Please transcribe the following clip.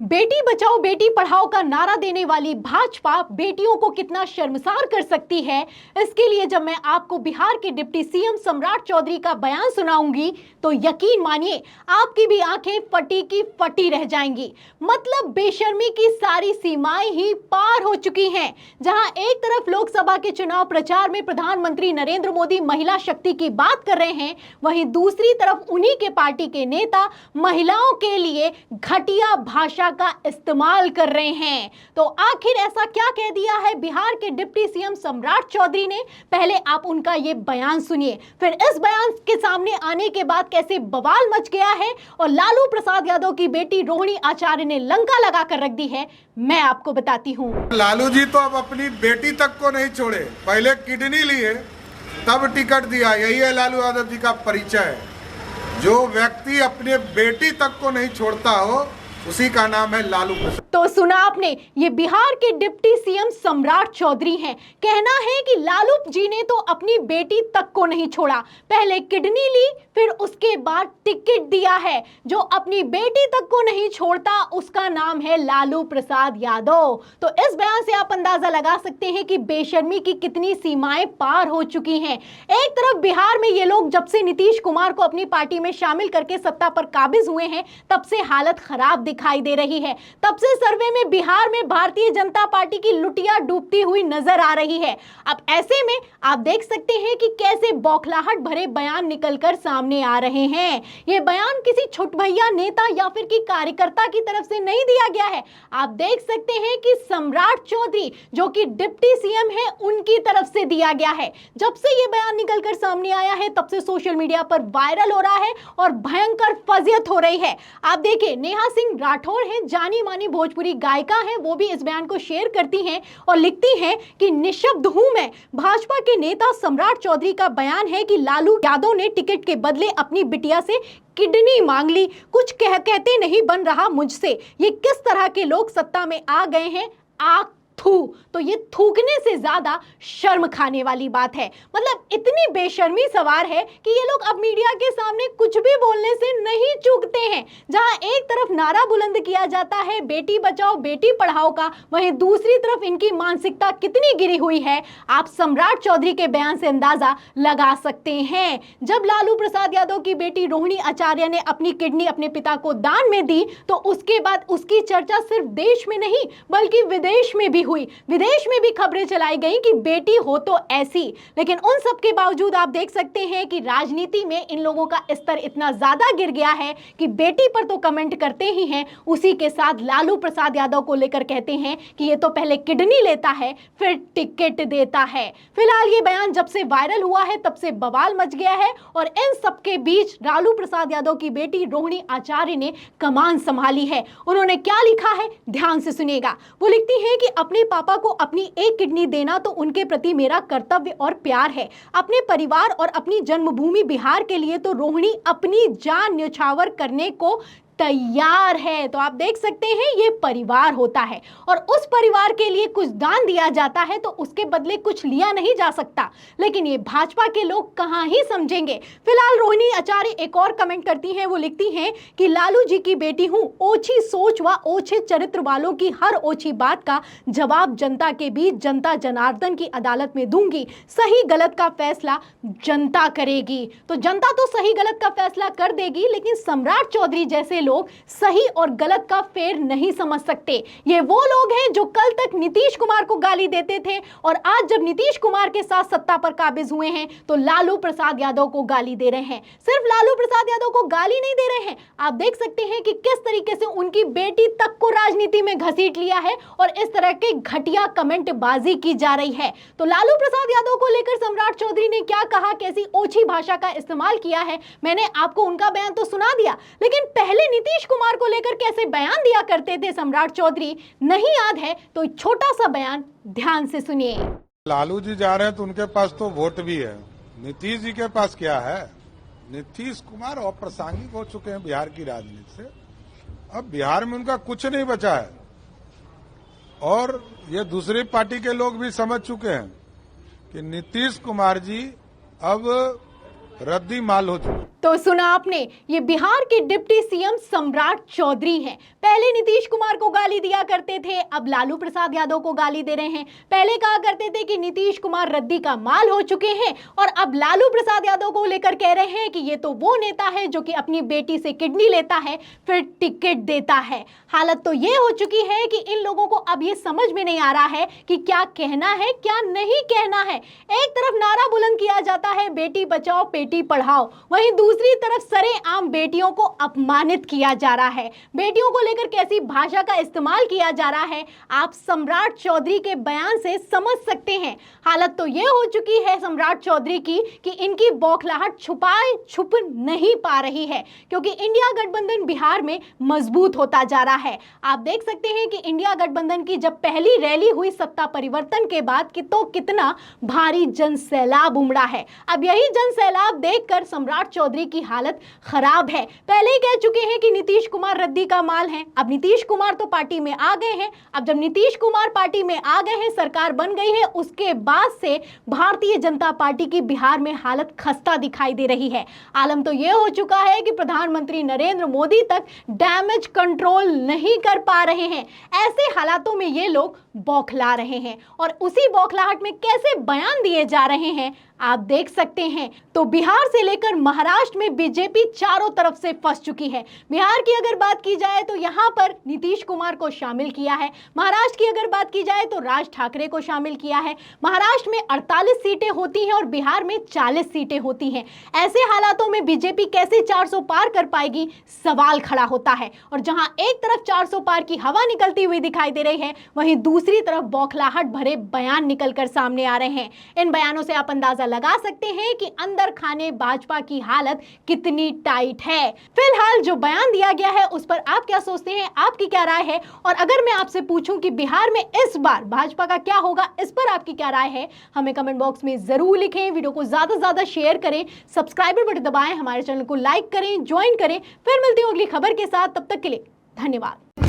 बेटी बचाओ बेटी पढ़ाओ का नारा देने वाली भाजपा बेटियों को कितना शर्मसार कर सकती है, इसके लिए जब मैं आपको बिहार के डिप्टी सीएम सम्राट चौधरी का बयान सुनाऊंगी तो यकीन मानिए आपकी भी आंखें फटी की फटी रह जाएंगी। मतलब बेशर्मी की सारी सीमाएं ही पार हो चुकी हैं। जहां एक तरफ लोकसभा के चुनाव प्रचार में प्रधानमंत्री नरेंद्र मोदी महिला शक्ति की बात कर रहे हैं, वहीं दूसरी तरफ उन्हीं के पार्टी के नेता महिलाओं के लिए घटिया भाषा का इस्तेमाल कर रहे हैं। तो आखिर ऐसा क्या कह दिया है बिहार के डिप्टी सीएम सम्राट चौधरी ने? पहले आप उनका ये बयान सुनिए, फिर इस बयान के सामने आने के बाद कैसे बवाल मच गया है और लालू प्रसाद यादव की बेटी रोहिणी आचार्य ने लंका लगा कर रख दी है, मैं आपको बताती हूँ। लालू जी तो अब अपनी बेटी तक को नहीं छोड़े, पहले किडनी लिए तब टिकट दिया। यही है लालू यादव जी का परिचय। जो व्यक्ति अपने बेटी तक को नहीं छोड़ता हो उसी का नाम है लालू प्रसाद। तो सुना आपने, ये बिहार के डिप्टी सीएम सम्राट चौधरी हैं। कहना है कि लालू जी ने तो अपनी बेटी तक को नहीं छोड़ा, पहले किडनी ली फिर उसके बाद टिकट दिया है। जो अपनी बेटी तक को नहीं छोड़ता उसका नाम है लालू प्रसाद यादव। तो इस बयान से आप अंदाजा लगा सकते हैं कि बेशर्मी की कितनी सीमाएं पार हो चुकी हैं। एक तरफ बिहार में ये लोग जब से नीतीश कुमार को अपनी पार्टी में शामिल करके सत्ता पर काबिज हुए हैं तब से हालत खराब दिखाई दे रही है। तब से सर्वे में बिहार में भारतीय जनता पार्टी की लुटिया डूबती हुई नजर आ रही है। अब ऐसे में आप देख सकते हैं कि कैसे बौखलाहट भरे बयान निकलकर सामने आ रहे हैं। यह बयान किसी छोट भैया नेता या फिर की कार्यकर्ता की तरफ से नहीं दिया गया है। आप देख सकते हैं कि सम्राट चौधरी जो कि डिप्टी सीएम है उनकी तरफ से दिया गया है। जब से यह बयान निकलकर सामने आया है तब से सोशल मीडिया पर वायरल हो रहा है और भयंकर फजियत हो रही है। आप देखिए, नेहा सिंह राठौर हैं, जानी मानी भोजपुरी गायिका हैं, वो भी इस बयान को शेयर करती हैं और लिखती हैं कि निशब्द हूं मैं। भाजपा के नेता सम्राट चौधरी का बयान है कि लालू यादव ने टिकट के बदले अपनी बिटिया से किडनी मांग ली, कुछ कहते नहीं बन रहा मुझसे। ये किस तरह के लोग सत्ता में आ गए हैं, थू। तो ये थूकने से ज्यादा शर्म खाने वाली बात है। मतलब इतनी बेशर्मी सवार है कि ये लोग अब मीडिया के सामने कुछ भी बोलने से नहीं चूकते हैं। जहां एक तरफ नारा बुलंद किया जाता है बेटी बचाओ बेटी पढ़ाओ का, वहीं दूसरी तरफ इनकी मानसिकता कितनी गिरी हुई है आप सम्राट चौधरी के बयान से अंदाजा लगा सकते हैं। जब लालू प्रसाद यादव की बेटी रोहिणी आचार्य ने अपनी किडनी अपने पिता को दान में दी तो उसके बाद उसकी चर्चा सिर्फ देश में नहीं बल्कि विदेश में भी हुई। विदेश में भी खबरें चलाई गई कि बेटी हो तो ऐसी। लेकिन उन सब के बावजूद आप देख सकते हैं कि राजनीति में इन लोगों का स्तर इतना ज्यादा गिर गया है कि बेटी पर तो कमेंट करते ही हैं, उसी के साथ लालू प्रसाद यादव को लेकर कहते हैं कि ये तो पहले किडनी लेता है फिर टिकट देता है। फिलहाल ये बयान जब से वायरल हुआ है तब से बवाल मच गया है और इन सबके बीच लालू प्रसाद यादव की बेटी रोहिणी आचार्य ने कमान संभाली है। उन्होंने क्या लिखा है ध्यान से सुनिएगा। वो लिखती है कि अपने पापा को अपनी एक किडनी देना तो उनके प्रति मेरा कर्तव्य और प्यार है। अपने परिवार और अपनी जन्मभूमि बिहार के लिए तो रोहिणी अपनी जान न्यौछावर करने को तैयार है। तो आप देख सकते हैं ये परिवार होता है और उस परिवार के लिए कुछ दान दिया जाता है तो उसके बदले कुछ लिया नहीं जा सकता। लेकिन ये भाजपा के लोग कहां ही समझेंगे। फिलहाल रोहिणी आचार्य एक और कमेंट करती हैं। वो लिखती हैं कि लालू जी की बेटी हूं, ओछी सोच व ओछे चरित्र वालों की हर ओछी बात का जवाब जनता के बीच जनता जनार्दन की अदालत में दूंगी। सही गलत का फैसला जनता करेगी। तो जनता तो सही गलत का फैसला कर देगी, लेकिन सम्राट चौधरी जैसे लोग सही और गलत का फेर नहीं समझ सकते। ये वो लोग हैं जो कल तक नीतीश कुमार को गाली देते थे और आज जब नीतीश कुमार के साथ सत्ता पर काबिज हुए हैं तो लालू प्रसाद यादव को गाली दे रहे हैं। सिर्फ लालू प्रसाद यादव को गाली नहीं दे रहे हैं, आप देख सकते हैं कि किस तरीके से उनकी बेटी तक को राजनीति में घसीट लिया है और इस तरह के घटिया कमेंट बाजी की जा रही है। तो लालू प्रसाद यादव को लेकर सम्राट चौधरी ने क्या कहा, कैसी ओछी भाषा का इस्तेमाल किया है, मैंने आपको उनका बयान तो सुना दिया। लेकिन पहले नीतीश कुमार को लेकर कैसे बयान दिया करते थे सम्राट चौधरी, नहीं याद है तो छोटा सा बयान ध्यान से सुनिए। लालू जी जा रहे हैं तो उनके पास तो वोट भी है, नीतीश जी के पास क्या है? नीतीश कुमार अप्रासंगिक हो चुके हैं बिहार की राजनीति से। अब बिहार में उनका कुछ नहीं बचा है और ये दूसरी पार्टी के लोग भी समझ चुके हैं कि नीतीश कुमार जी अब रद्दी माल हो चुके। तो सुना आपने, ये बिहार के डिप्टी सीएम सम्राट चौधरी हैं। पहले नीतीश कुमार को गाली दिया करते थे, अब लालू प्रसाद यादव को गाली दे रहे हैं। पहले कहा करते थे कि नीतीश कुमार रद्दी का माल हो चुके हैं, और अब लालू प्रसाद यादव को लेकर कह रहे हैं कि ये तो वो नेता है जो कि अपनी बेटी से किडनी लेता है फिर टिकट देता है। हालत तो ये हो चुकी है कि इन लोगों को अब ये समझ में नहीं आ रहा है कि क्या कहना है क्या नहीं कहना है। एक तरफ नारा बुलंद किया जाता है बेटी बचाओ बेटी पढ़ाओ, वहीं दूसरी तरफ सरेआम बेटियों को अपमानित किया जा रहा है। बेटियों को लेकर कैसी भाषा का इस्तेमाल किया जा रहा है आप सम्राट चौधरी के बयान से समझ सकते हैं। हालत तो ये हो चुकी है सम्राट चौधरी की कि इनकी बौखलाहट छुप नहीं पा रही है, क्योंकि इंडिया गठबंधन बिहार में मजबूत होता जा रहा है। आप देख सकते हैं कि इंडिया गठबंधन की जब पहली रैली हुई सत्ता परिवर्तन के बाद तो कितना भारी जन सैलाब उमड़ा है। अब यही जन सैलाब देखकर सम्राट चौधरी की हालत खराब है। पहले ही कह चुके हैं कि नीतीश कुमार रद्दी का माल है, अब नीतीश कुमार तो पार्टी में आ गए हैं। अब जब नीतीश कुमार पार्टी में आ गए हैं, सरकार बन गई है, उसके बाद से भारतीय जनता पार्टी की बिहार में हालत खस्ता दिखाई दे रही है। आलम तो यह हो चुका है कि प्रधानमंत्री नरेंद्र मोदी तक डैमेज कंट्रोल नहीं कर पा रहे हैं। ऐसे हालातों में ये लोग बौखला रहे हैं, और उसी बौखलाहट में कैसे बयान दिए जा रहे हैं आप देख सकते हैं। तो बिहार से लेकर महाराष्ट्र में बीजेपी चारों तरफ से फंस चुकी है। बिहार की अगर बात की जाए तो यहां पर नीतीश कुमार को शामिल किया है। महाराष्ट्र की अगर बात की जाए तो राज ठाकरे को शामिल किया है। महाराष्ट्र में 48 सीटें होती हैं और बिहार में 40 सीटें होती हैं। ऐसे हालातों में बीजेपी कैसे 400 पार कर पाएगी, सवाल खड़ा होता है। और जहां एक तरफ 400 पार की हवा निकलती हुई दिखाई दे रही है, वहीं दूसरी तरफ बौखलाहट भरे बयान निकलकर सामने आ रहे हैं। इन बयानों से आप अंदाजा लगा सकते हैं कि अंदर खाने भाजपा की हालत कितनी टाइट है। फिलहाल जो बयान दिया गया है उस पर आप क्या सोचते हैं, आपकी क्या राय है? और अगर मैं आपसे पूछूं कि बिहार में इस बार भाजपा का क्या होगा, इस पर आपकी क्या राय है, हमें कमेंट बॉक्स में जरूर लिखें। वीडियो को ज्यादा से ज्यादा शेयर करें, सब्सक्राइबर बटन दबाएं, हमारे चैनल को लाइक करें, ज्वाइन करें। फिर मिलती हूं अगली खबर के साथ, तब तक के लिए धन्यवाद।